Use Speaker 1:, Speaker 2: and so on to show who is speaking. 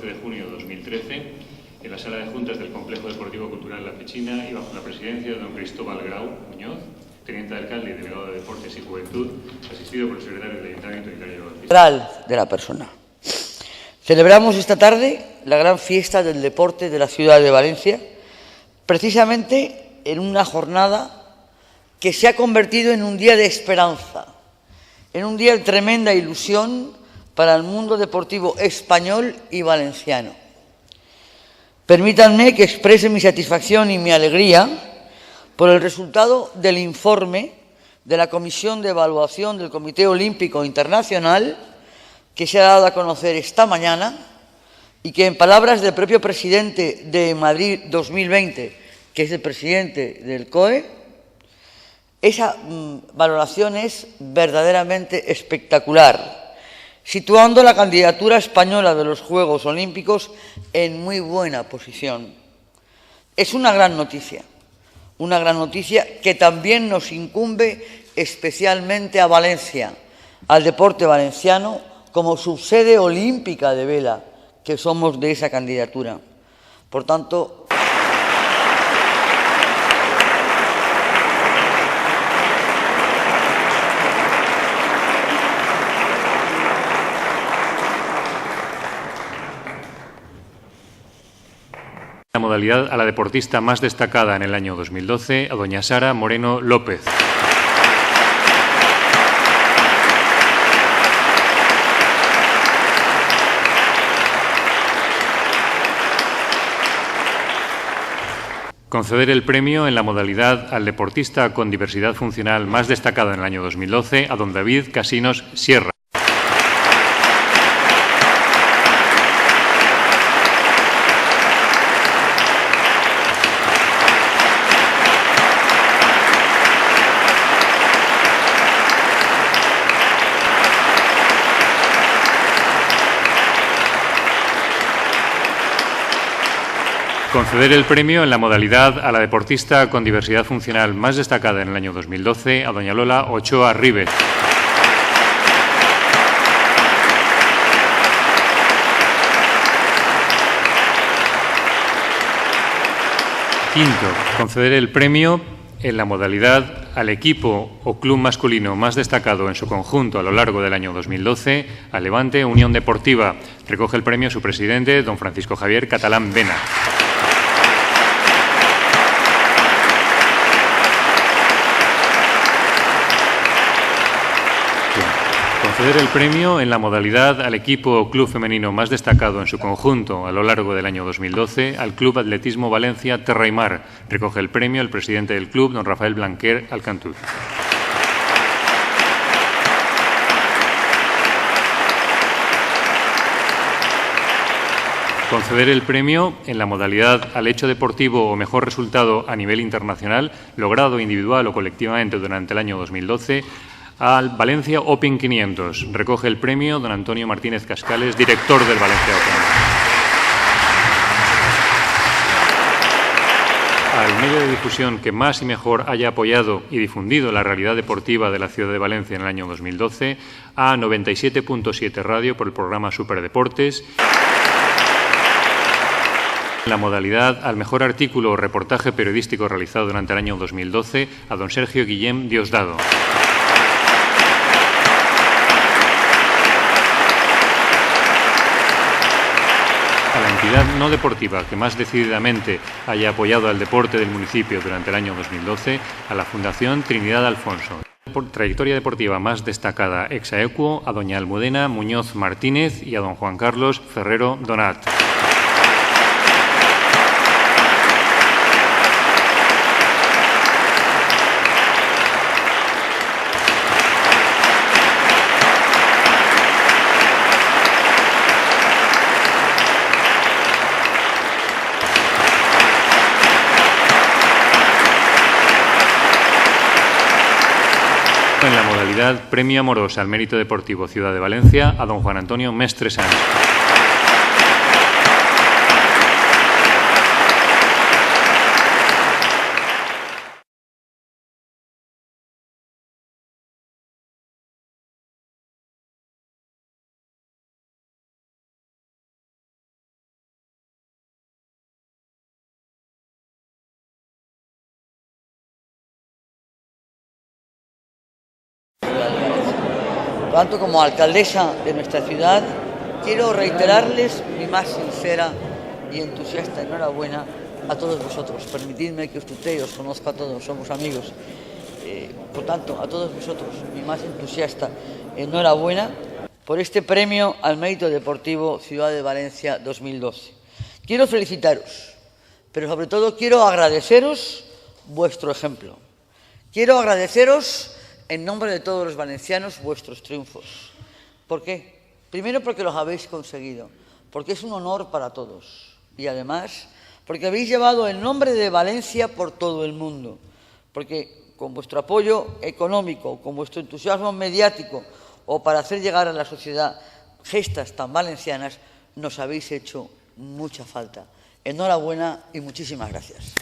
Speaker 1: 12 de junio de 2013 en la sala de juntas del Complejo Deportivo Cultural La Pechina y bajo la presidencia de don Cristóbal Grau Muñoz, teniente de alcalde y delegado de Deportes y Juventud, asistido por el secretario del Ayuntamiento Hilario Bautista.
Speaker 2: De la persona. Celebramos esta tarde la gran fiesta del deporte de la ciudad de Valencia, precisamente en una jornada que se ha convertido en un día de esperanza, en un día de tremenda ilusión para el mundo deportivo español y valenciano. Permítanme que exprese mi satisfacción y mi alegría por el resultado del informe de la Comisión de Evaluación del Comité Olímpico Internacional que se ha dado a conocer esta mañana y que, en palabras del propio presidente de Madrid 2020, que es el presidente del COE, esa valoración es verdaderamente espectacular, situando la candidatura española de los Juegos Olímpicos en muy buena posición. Es una gran noticia que también nos incumbe especialmente a Valencia, al deporte valenciano, como subsede olímpica de vela, que somos de esa candidatura. Por tanto,
Speaker 1: la modalidad a la deportista más destacada en el año 2012, a doña Sara Moreno López. Conceder el premio en la modalidad al deportista con diversidad funcional más destacado en el año 2012, a don David Casinos Sierra. Conceder el premio en la modalidad a la deportista con diversidad funcional más destacada en el año 2012, a doña Lola Ochoa Ribes. Quinto, conceder el premio en la modalidad al equipo o club masculino más destacado en su conjunto a lo largo del año 2012, a Levante Unión Deportiva. Recoge el premio su presidente, don Francisco Javier Catalán Vena. Conceder el premio en la modalidad al equipo o club femenino más destacado en su conjunto a lo largo del año 2012, al Club Atletismo Valencia Terra y Mar. Recoge el premio el presidente del club, don Rafael Blanquer Alcantuz. Conceder el premio en la modalidad al hecho deportivo o mejor resultado a nivel internacional, logrado individual o colectivamente durante el año 2012, al Valencia Open 500. Recoge el premio don Antonio Martínez Cascales, director del Valencia Open. Al medio de difusión que más y mejor haya apoyado y difundido la realidad deportiva de la ciudad de Valencia en el año 2012, a 97.7 Radio por el programa Superdeportes. En la modalidad al mejor artículo o reportaje periodístico realizado durante el año 2012, a don Sergio Guillem Diosdado. A la entidad no deportiva que más decididamente haya apoyado al deporte del municipio durante el año 2012, a la Fundación Trinidad Alfonso. Por trayectoria deportiva más destacada ex aequo, a doña Almudena Muñoz Martínez y a don Juan Carlos Ferrero Donat. En la modalidad Premio Amorosa al Mérito Deportivo Ciudad de Valencia, a don Juan Antonio Mestre Sanz.
Speaker 2: Por lo tanto, como alcaldesa de nuestra ciudad, quiero reiterarles mi más sincera y entusiasta enhorabuena a todos vosotros. Permitidme que os tutee, os conozco a todos, somos amigos. Por tanto, a todos vosotros, mi más entusiasta enhorabuena por este premio al mérito deportivo Ciudad de Valencia 2012. Quiero felicitaros, pero sobre todo quiero agradeceros vuestro ejemplo. Quiero agradeceros, en nombre de todos los valencianos, vuestros triunfos. ¿Por qué? Primero porque los habéis conseguido, porque es un honor para todos y además porque habéis llevado el nombre de Valencia por todo el mundo, porque con vuestro apoyo económico, con vuestro entusiasmo mediático o para hacer llegar a la sociedad gestas tan valencianas, nos habéis hecho mucha falta. Enhorabuena y muchísimas gracias.